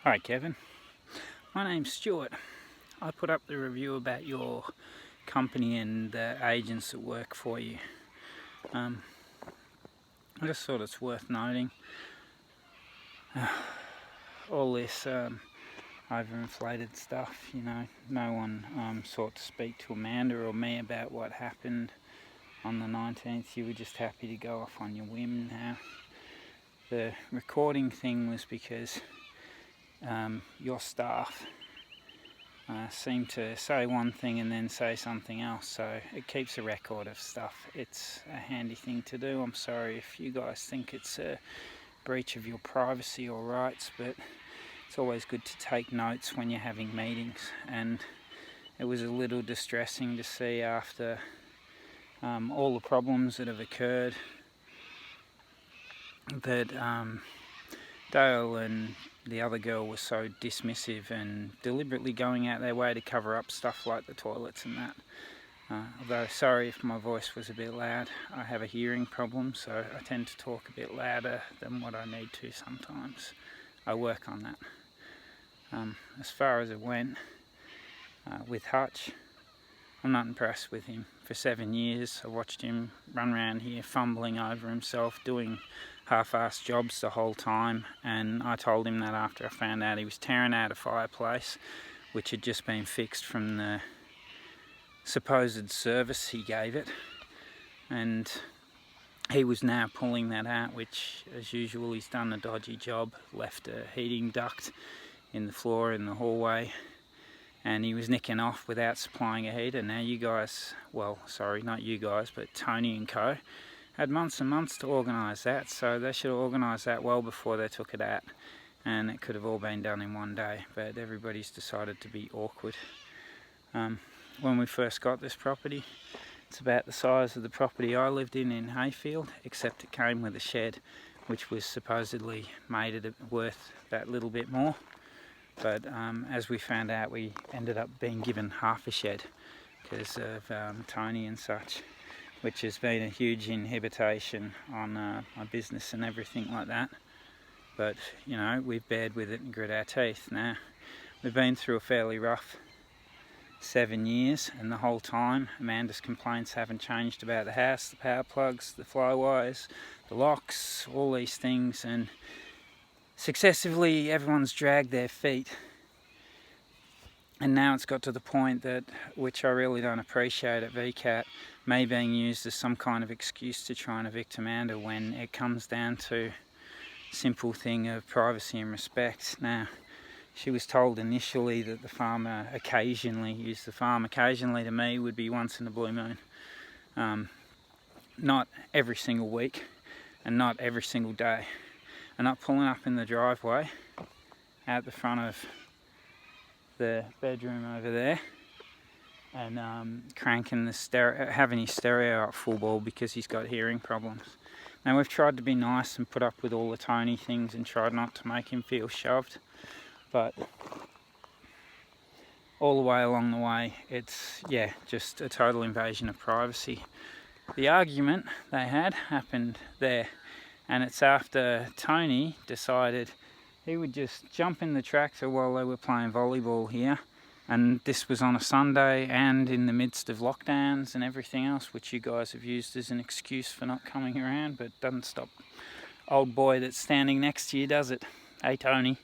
Hi Kevin, my name's Stuart. I put up the review about your company and the agents that work for you. I just thought it's worth noting all this overinflated stuff, no one sought to speak to Amanda or me about what happened on the 19th. You were just happy to go off on your whim now. The recording thing was because your staff seem to say one thing and then say something else, so it keeps a record of stuff. It's a handy thing to do. I'm sorry if you guys think it's a breach of your privacy or rights, but it's always good to take notes when you're having meetings, and it was a little distressing to see after all the problems that have occurred that Dale and the other girl were so dismissive and deliberately going out their way to cover up stuff like the toilets and that. Although, sorry if my voice was a bit loud, I have a hearing problem, so I tend to talk a bit louder than what I need to sometimes. I work on that. As far as it went, with Hutch, I'm not impressed with him. For 7 years I watched him run around here fumbling over himself, doing half-assed jobs the whole time, and I told him that after I found out he was tearing out a fireplace which had just been fixed from the supposed service he gave it, and he was now pulling that out, which as usual he's done a dodgy job, left a heating duct in the floor in the hallway, and he was nicking off without supplying a heater. Now you guys, well, sorry, not you guys, but Tony and co had months and months to organise that, so they should have organised that well before they took it out, and it could have all been done in one day, but everybody's decided to be awkward. When we first got this property, it's about the size of the property I lived in Hayfield, except it came with a shed which was supposedly made it worth that little bit more. But as we found out, we ended up being given half a shed because of Tony and such, which has been a huge inhibition on my business and everything like that. But we've bared with it and grit our teeth. Now we've been through a fairly rough 7 years, and the whole time Amanda's complaints haven't changed about the house, the power plugs, the fly wires, the locks, all these things, and successively everyone's dragged their feet, and now it's got to the point that, which I really don't appreciate at VCAT, me being used as some kind of excuse to try and evict Amanda when it comes down to a simple thing of privacy and respect. Now, she was told initially that the farmer occasionally used the farm. Occasionally to me would be once in a blue moon. Not every single week and not every single day. And not pulling up in the driveway out the front of the bedroom over there and cranking the stereo, having his stereo up full ball because he's got hearing problems. Now we've tried to be nice and put up with all the Tony things and tried not to make him feel shoved, but all the way along the way it's just a total invasion of privacy. The argument they had happened there, and it's after Tony decided he would just jump in the tractor while they were playing volleyball here, and this was on a Sunday and in the midst of lockdowns and everything else, which you guys have used as an excuse for not coming around, but doesn't stop old boy that's standing next to you, does it? Hey Tony.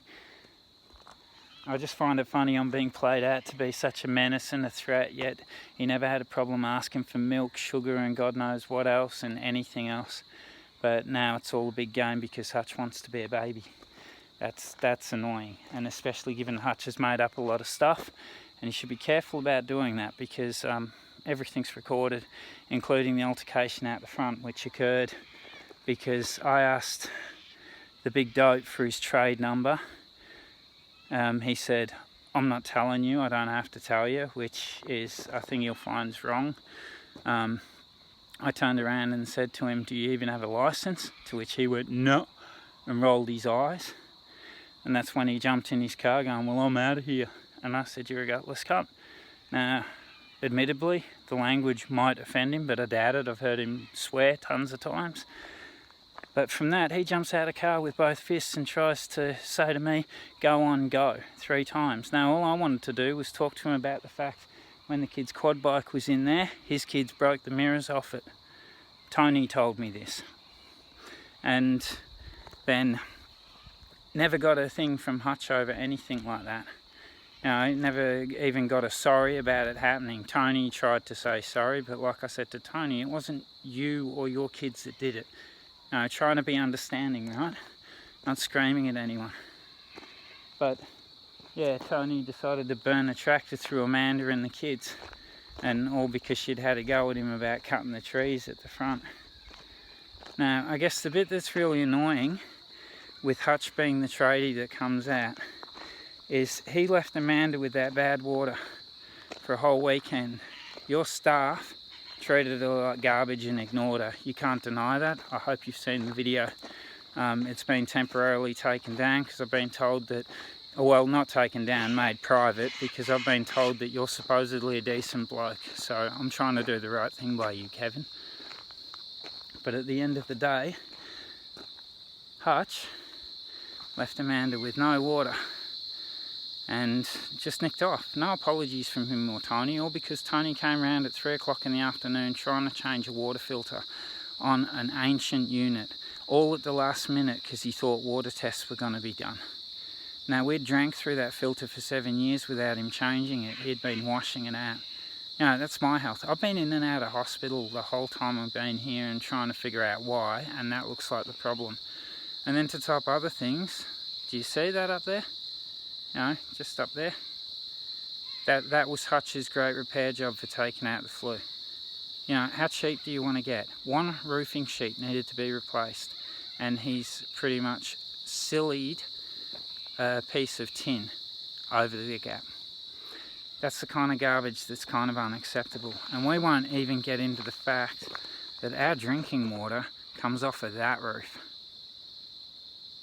I just find it funny I'm being played out to be such a menace and a threat, yet he never had a problem asking for milk, sugar and God knows what else and anything else. But now it's all a big game because Hutch wants to be a baby. That's annoying, and especially given Hutch has made up a lot of stuff, and you should be careful about doing that because everything's recorded, including the altercation out the front, which occurred because I asked the big dope for his trade number. He said, "I'm not telling you, I don't have to tell you," which is, I think you'll find is wrong. I turned around and said to him, "Do you even have a license?" To which he went, "No," and rolled his eyes. And that's when he jumped in his car going, "Well, I'm out of here." And I said, "You're a gutless cunt." Now, admittedly, the language might offend him, but I doubt it. I've heard him swear tons of times. But from that, he jumps out of the car with both fists and tries to say to me, "Go on, go," 3 times. Now, all I wanted to do was talk to him about the fact when the kid's quad bike was in there, his kids broke the mirrors off it. Tony told me this. And then never got a thing from Hutch over anything like that. You know, never even got a sorry about it happening. Tony tried to say sorry, but like I said to Tony, it wasn't you or your kids that did it. You know, trying to be understanding, right? Not screaming at anyone. But yeah, Tony decided to burn the tractor through Amanda and the kids, and all because she'd had a go at him about cutting the trees at the front. Now, I guess the bit that's really annoying with Hutch being the tradie that comes out is he left Amanda with that bad water for a whole weekend. Your staff treated her like garbage and ignored her. You can't deny that. I hope you've seen the video. It's been temporarily taken down because I've been told that, well, not taken down, made private, because I've been told that you're supposedly a decent bloke. So I'm trying to do the right thing by you, Kevin. But at the end of the day, Hutch left Amanda with no water and just nicked off. No apologies from him or Tony, all because Tony came around at 3 o'clock in the afternoon trying to change a water filter on an ancient unit, all at the last minute because he thought water tests were going to be done. Now, we'd drank through that filter for 7 years without him changing it. He'd been washing it out. You know, that's my health. I've been in and out of hospital the whole time I've been here and trying to figure out why, and that looks like the problem. And then to top other things, do you see that up there? You know, just up there. That was Hutch's great repair job for taking out the flue. You know, how cheap do you want to get? One roofing sheet needed to be replaced, and he's pretty much sillied a piece of tin over the gap. That's the kind of garbage that's kind of unacceptable. And we won't even get into the fact that our drinking water comes off of that roof.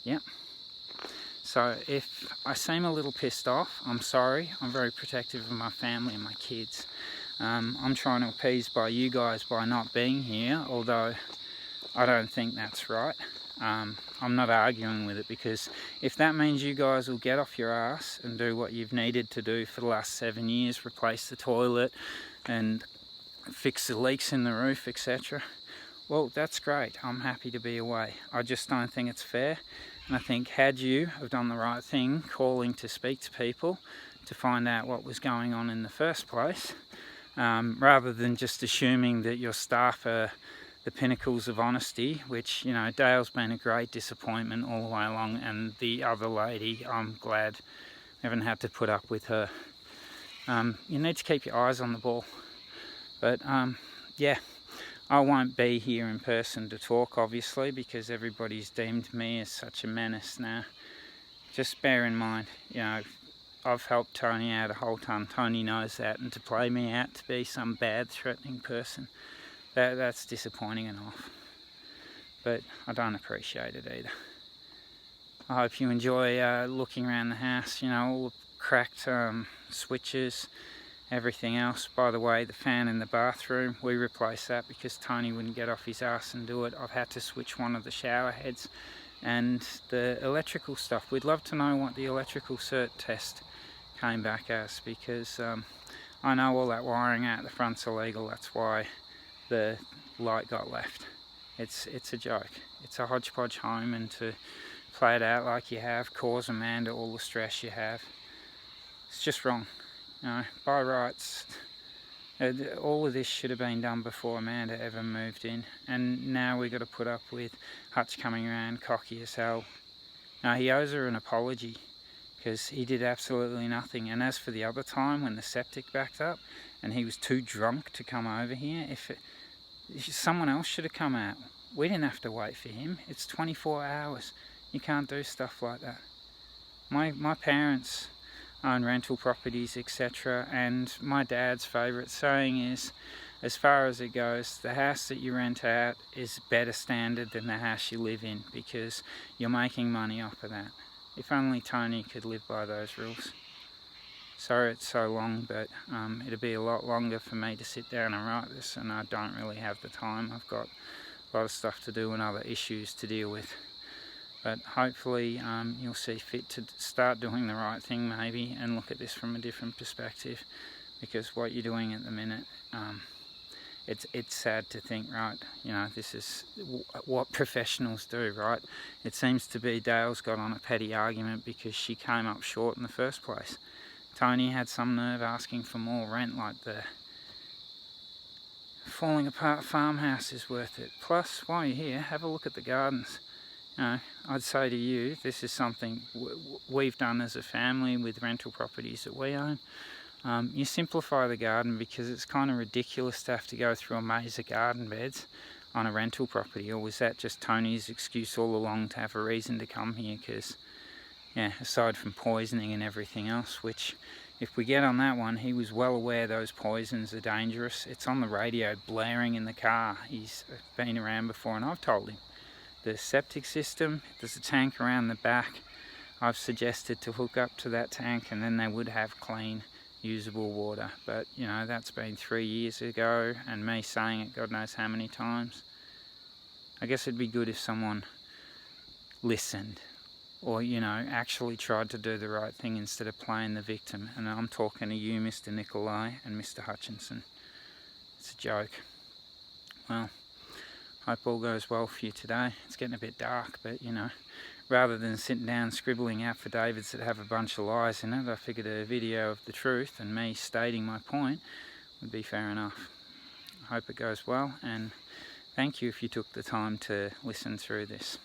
Yep. So if I seem a little pissed off, I'm sorry. I'm very protective of my family and my kids. I'm trying to appease by you guys by not being here, although I don't think that's right. I'm not arguing with it, because if that means you guys will get off your ass and do what you've needed to do for the last 7 years, replace the toilet and fix the leaks in the roof, etc., well, that's great. I'm happy to be away. I just don't think it's fair. And I think had you have done the right thing, calling to speak to people to find out what was going on in the first place, rather than just assuming that your staff are the pinnacles of honesty, which, you know, Dale's been a great disappointment all the way along, and the other lady, I'm glad we haven't had to put up with her. You need to keep your eyes on the ball. But yeah, I won't be here in person to talk, obviously, because everybody's deemed me as such a menace now. Just bear in mind, you know, I've helped Tony out a whole ton. Tony knows that, and to play me out to be some bad, threatening person, that's disappointing enough. But I don't appreciate it either. I hope you enjoy looking around the house, you know, all the cracked switches, everything else. By the way, the fan in the bathroom, we replaced that because Tony wouldn't get off his ass and do it. I've had to switch one of the shower heads. And the electrical stuff, we'd love to know what the electrical cert test came back as, because I know all that wiring out the front's illegal. That's why the light got left. It's a joke. It's a hodgepodge home, and to play it out like you have, cause Amanda all the stress you have, it's just wrong. You know, by rights, all of this should have been done before Amanda ever moved in, and now we got to put up with Hutch coming around cocky as hell. Now, he owes her an apology, because he did absolutely nothing. And as for the other time when the septic backed up and he was too drunk to come over here, someone else should have come out. We didn't have to wait for him. It's 24 hours. You can't do stuff like that. My parents own rental properties, etc., and my dad's favourite saying is, as far as it goes, the house that you rent out is better standard than the house you live in, because you're making money off of that. If only Tony could live by those rules. Sorry it's so long, but it'll be a lot longer for me to sit down and write this, and I don't really have the time. I've got a lot of stuff to do and other issues to deal with. But hopefully you'll see fit to start doing the right thing maybe and look at this from a different perspective, because what you're doing at the minute, it's sad to think, right? You know, this is what professionals do, right? It seems to be Dale's got on a petty argument because she came up short in the first place. Tony had some nerve asking for more rent, like the falling apart farmhouse is worth it. Plus, while you're here, have a look at the gardens. You know, I'd say to you, this is something we've done as a family with rental properties that we own. You simplify the garden, because it's kind of ridiculous to have to go through a maze of garden beds on a rental property. Or was that just Tony's excuse all along to have a reason to come here? Because, yeah, aside from poisoning and everything else, which if we get on that one, he was well aware those poisons are dangerous. It's on the radio blaring in the car. He's been around before, and I've told him. The septic system, there's a tank around the back. I've suggested to hook up to that tank, and then they would have clean, usable water. But, you know, that's been 3 years ago, and me saying it God knows how many times. I guess it'd be good if someone listened, or, you know, actually tried to do the right thing instead of playing the victim. And I'm talking to you, Mr. Nikolai and Mr. Hutchinson. It's a joke. Well, hope all goes well for you today. It's getting a bit dark, but, you know, rather than sitting down scribbling affidavits that have a bunch of lies in it, I figured a video of the truth and me stating my point would be fair enough. I hope it goes well, and thank you if you took the time to listen through this.